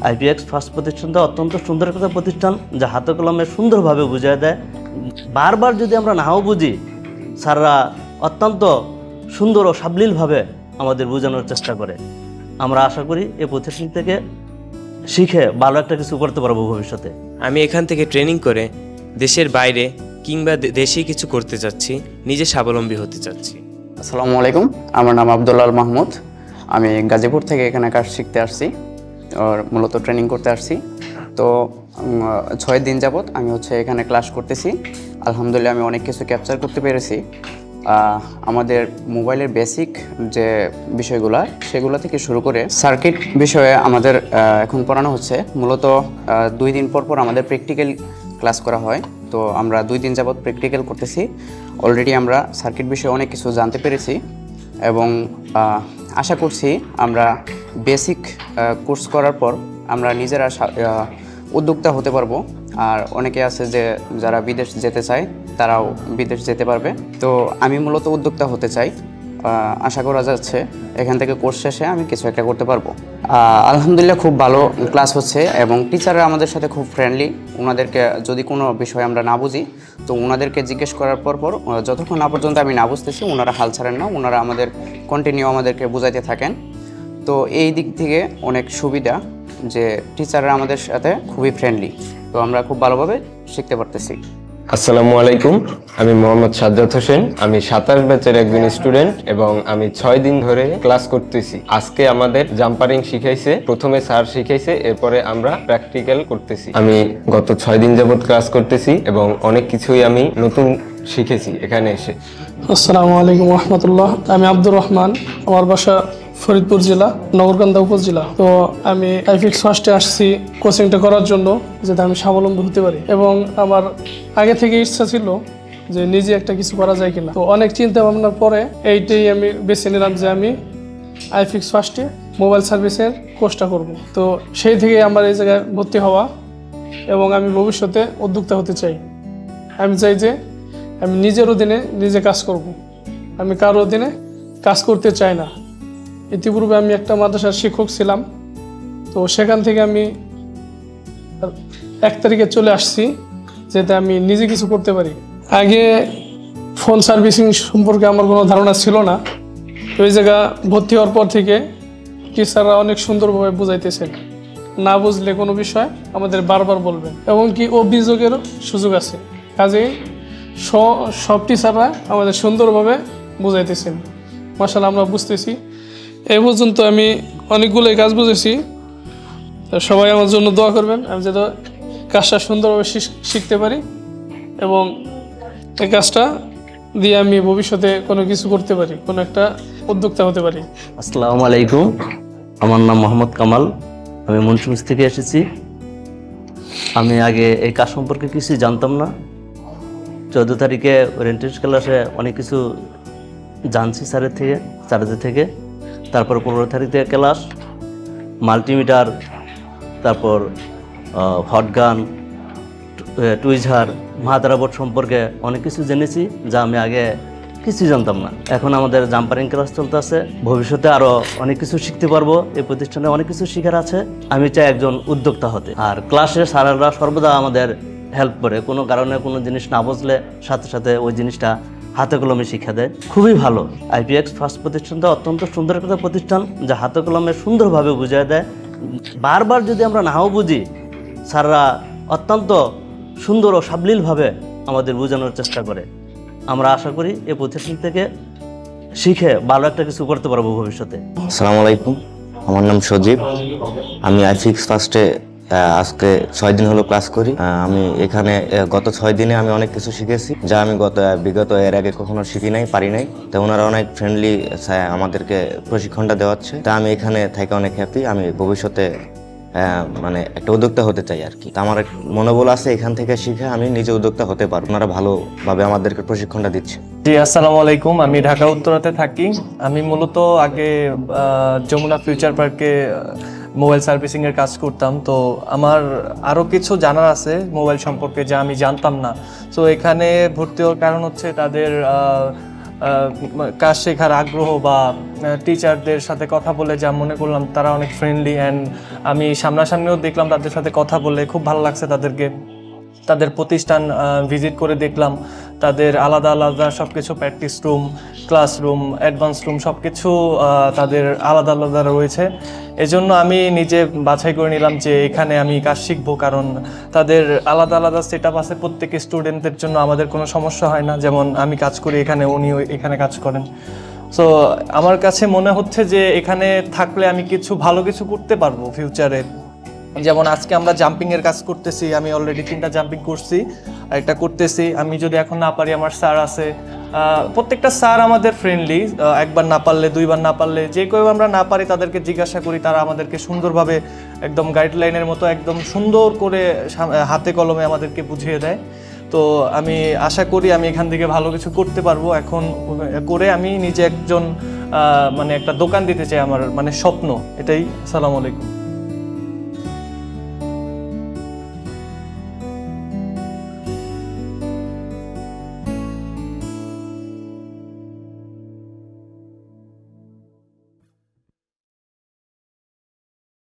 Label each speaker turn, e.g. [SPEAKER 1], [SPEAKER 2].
[SPEAKER 1] IPX first প্রতিষ্ঠানটা অত্যন্ত সুন্দর একটা প্রতিষ্ঠান, যা হাতে কলমে সুন্দরভাবে বুঝিয়ে দেয়। বারবার যদি আমরা নাও বুঝি, স্যাররা অত্যন্ত সুন্দর ও সাবলীলভাবে আমাদের বোঝানোর চেষ্টা করে। আমরা আশা করি এই প্রতিষ্ঠান থেকে শিখে ভালো একটা কিছু করতে পারবো ভবিষ্যতে।
[SPEAKER 2] আমি এখান থেকে ট্রেনিং করে দেশের বাইরে কিংবা দেশেই কিছু করতে চাচ্ছি, নিজে স্বাবলম্বী হতে চাচ্ছি।
[SPEAKER 3] আসসালামু আলাইকুম, আমার নাম আব্দুল্লাহ মাহমুদ। আমি গাজীপুর থেকে এখানে কাজ শিখতে আসছি, আর মূলত ট্রেনিং করতে আসছি। তো 6 দিন যাবত আমি এখানে ক্লাস করতেছি। আলহামদুলিল্লাহ আমি অনেক কিছু ক্যাপচার করতে পেরেছি। আমাদের মোবাইলের বেসিক যে বিষয়গুলো, সেগুলো থেকে শুরু করে সার্কিট বিষয়ে আমাদের এখন পড়ানো হচ্ছে। মূলত 2 দিন পর পর আমাদের প্র্যাকটিক্যাল ক্লাস করা হয়। তো আমরা 2 দিন যাবত প্র্যাকটিক্যাল করতেছি। অলরেডি আমরা সার্কিট বিষয়ে অনেক কিছু জানতে পেরেছি এবং আশা করছি আমরা বেসিক কোর্স করার পর আমরা নিজেরা উদ্যোক্তা হতে পারবো। আর অনেকে আছে যে যারা বিদেশ যেতে চায়, তারাও বিদেশ যেতে পারবে। তো আমি মূলত উদ্যোক্তা হতে চাই। আশা করা যাচ্ছে এখান থেকে কোর্স শেষে আমি কিছু একটা করতে পারবো। আলহামদুলিল্লাহ খুব ভালো ক্লাস হচ্ছে এবং টিচাররা আমাদের সাথে খুব ফ্রেন্ডলি। ওনাদেরকে যদি কোনো বিষয় আমরা না বুঝি, তো ওনাদেরকে জিজ্ঞেস করার পর যতক্ষণ না পর্যন্ত আমি না বুঝতেছি, ওনারা হাল ছাড়েন না। ওনারা কন্টিনিউ আমাদেরকে বুঝাইতে থাকেন। তো এই দিক থেকে অনেক সুবিধা যে টিচাররা আমাদের সাথে খুবই ফ্রেন্ডলি। তো আমরা খুব ভালোভাবে শিখতে পারতেছি।
[SPEAKER 4] আসসালামু আলাইকুম, আমি মোহাম্মদ সাজ্জাদ হোসেন। আমি 27 ব্যাচের একজন স্টুডেন্ট এবং আমি 6 দিন ধরে ক্লাস করতেছি। আজকে আমাদের জাম্পারিং শিখাইছে, প্রথমে স্যার শিখাইছে, এরপরে আমরা প্র্যাকটিক্যাল করতেছি। আমি গত 6 দিন যাবত ক্লাস করতেছি এবং অনেক কিছুই আমি নতুন শিখেছি এখানে এসে।
[SPEAKER 5] আসসালামু আলাইকুম রহমতুল্লাহ। আমি আব্দুর রহমান, আমার বাসা ফরিদপুর জেলা, নগরকান্দা উপজেলা। তো আমি আইপিএক্স ফার্স্টে আসছি কোচিংটা করার জন্য, যাতে আমি স্বাবলম্বী হতে পারি। এবং আমার আগে থেকে ইচ্ছা ছিল যে নিজে একটা কিছু করা যায় কিনা। তো অনেক চিন্তা ভাবনার পরে এইটাই আমি বেছে নিলাম যে আমি আইপিএক্স ফার্স্টে মোবাইল সার্ভিসের কোর্সটা করব। তো সেই থেকে আমার এই জায়গায় ভর্তি হওয়া এবং আমি ভবিষ্যতে উদ্যোক্তা হতে চাই। আমি চাই যে আমি নিজের অধীনে নিজে কাজ করব। আমি কারোর অধীনে কাজ করতে চাই না। ইতিপূর্বে আমি একটা মাদ্রাসার শিক্ষক ছিলাম। তো সেখান থেকে আমি 1 তারিখে চলে আসছি, যাতে আমি নিজে কিছু করতে পারি। আগে ফোন সার্ভিসিং সম্পর্কে আমার কোনো ধারণা ছিল না। তো এই জায়গা ভর্তি হওয়ার পর থেকে টিচাররা অনেক সুন্দরভাবে বুঝাইতেছেন। না বুঝলে কোনো বিষয় আমাদের বারবার বলবেন এবং কি অভিযোগেরও সুযোগ আছে। কাজেই সব টিচাররা আমাদের সুন্দরভাবে বুঝাইতেছেন। মাশাআল্লাহ আমরা বুঝতেছি। এই পর্যন্ত আমি অনেকগুলোই কাজ বুঝেছি। সবাই আমার জন্য দোয়া করবেন, আমি যাতে কাজটা সুন্দরভাবে শিখতে পারি এবং এই কাজটা দিয়ে আমি ভবিষ্যতে কোনো কিছু করতে পারি, কোনো একটা উদ্যোক্তা হতে পারি।
[SPEAKER 1] আসসালামু আলাইকুম, আমার নাম মোহাম্মদ কামাল। আমি মুন্সিগঞ্জ থেকে এসেছি। আমি আগে এই কাজ সম্পর্কে কিছুই জানতাম না। 14 তারিখে ওরিয়েন্টেশন ক্লাসে অনেক কিছু জানছি স্যারদের থেকে। তারপর 15 তারিখ থেকে ক্লাস, মাল্টিমিটার, তারপর হটগান, টুইজার, মাদার বোর্ড সম্পর্কে অনেক কিছু জেনেছি, যা আমি আগে কিছুই জানতাম না। এখন আমাদের জাম্পারিং ক্লাস চলতেছে। ভবিষ্যতে আরও অনেক কিছু শিখতে পারবো। এই প্রতিষ্ঠানে অনেক কিছু শেখার আছে। আমি চাই একজন উদ্যোক্তা হতে। আর ক্লাসে স্যারেরা সর্বদা আমাদের হেল্প করে। কোনো কারণে কোনো জিনিস না বুঝলে সাথে সাথে ওই জিনিসটা হাতে কলমে শিক্ষা দেয়। খুবই ভালো। আইপিএক্স ফার্স্ট প্রতিষ্ঠানটা অত্যন্ত সুন্দর একটা প্রতিষ্ঠান, যা হাতে কলমে সুন্দরভাবে বুঝিয়ে দেয়। বারবার যদি আমরা নাও বুঝি, স্যাররা অত্যন্ত সুন্দর ও সাবলীলভাবে আমাদের বোঝানোর চেষ্টা করে। আমরা আশা করি এই প্রতিষ্ঠান থেকে শিখে ভালো একটা কিছু করতে পারবো ভবিষ্যতে।
[SPEAKER 6] আসসালামু আলাইকুম, আমার নাম সজীব। আমি আইপিএক্স ফার্স্টে আজকে 6 দিন হলো ক্লাস করি। আমি এখানে গত 6 দিনে আমি অনেক কিছু শিখেছি, যা আমি বিগত এর আগে কখনো শিখি নাই, পারি নাই। তো ওনারা অনেক ফ্রেন্ডলি আমাদেরকে প্রশিক্ষণটা দেওয়াচ্ছে। তা আমি এখানে থেকে অনেক হ্যাপি। আমি ভবিষ্যতে মানে একটা উদ্যোক্তা হতে চাই আর কি। তা আমার মনোবল আছে এখান থেকে শিখে আমি নিজে উদ্যোক্তা হতে পারবো। ওনারা ভালোভাবে আমাদেরকে প্রশিক্ষণটা দিচ্ছে।
[SPEAKER 7] জি, আসসালামু আলাইকুম। আমি ঢাকা উত্তরাতে থাকি। আমি মূলত আগে যমুনা ফিউচার পার্কে মোবাইল সার্ভিসিং এর কাজ করতাম। তো আমার আরো কিছু জানার আছে মোবাইল সম্পর্কে, যা আমি জানতাম না। তো এখানে ভর্তি হওয়ার কারণ হচ্ছে তাদের কাজ শেখার আগ্রহ বা টিচারদের সাথে কথা বলে যা মনে করলাম তারা অনেক ফ্রেন্ডলি, অ্যান্ড আমি সামনাসামনিও দেখলাম তাদের সাথে কথা বলে খুব ভালো লাগছে তাদেরকে। তাদের প্রতিষ্ঠান ভিজিট করে দেখলাম তাদের আলাদা আলাদা সব কিছু, practice room, classroom, advance room সব কিছু তাদের আলাদা আলাদা রয়েছে। এজন্য আমি নিজে বাছাই করে নিলাম যে এখানে আমি কাজ শিখবো, কারণ তাদের আলাদা আলাদা সেট আপ আছে প্রত্যেক স্টুডেন্টদের জন্য, আমাদের কোনো সমস্যা হয় না। যেমন আমি কাজ করি এখানে, উনি এখানে কাজ করেন। সো আমার কাছে মনে হচ্ছে যে এখানে থাকলে আমি কিছু ভালো কিছু করতে পারবো ফিউচারে। যেমন আজকে আমরা জাম্পিংয়ের কাজ করতেছি, আমি অলরেডি 3টা জাম্পিং করছি, একটা করতেছি। আমি যদি এখন না পারি, আমার স্যার আছে, প্রত্যেকটা স্যার আমাদের ফ্রেন্ডলি। একবার না পারলে, দুইবার না পারলে, যে কেউ আমরা না পারি তাদেরকে জিজ্ঞাসা করি, তারা আমাদেরকে সুন্দরভাবে একদম গাইডলাইনের মতো একদম সুন্দর করে হাতে কলমে আমাদেরকে বুঝিয়ে দেয়। তো আমি আশা করি আমি এখান থেকে ভালো কিছু করতে পারবো। এখন করে আমি নিজে একজন মানে একটা দোকান দিতে চাই, আমার মানে স্বপ্ন এটাই। আসসালামু আলাইকুম।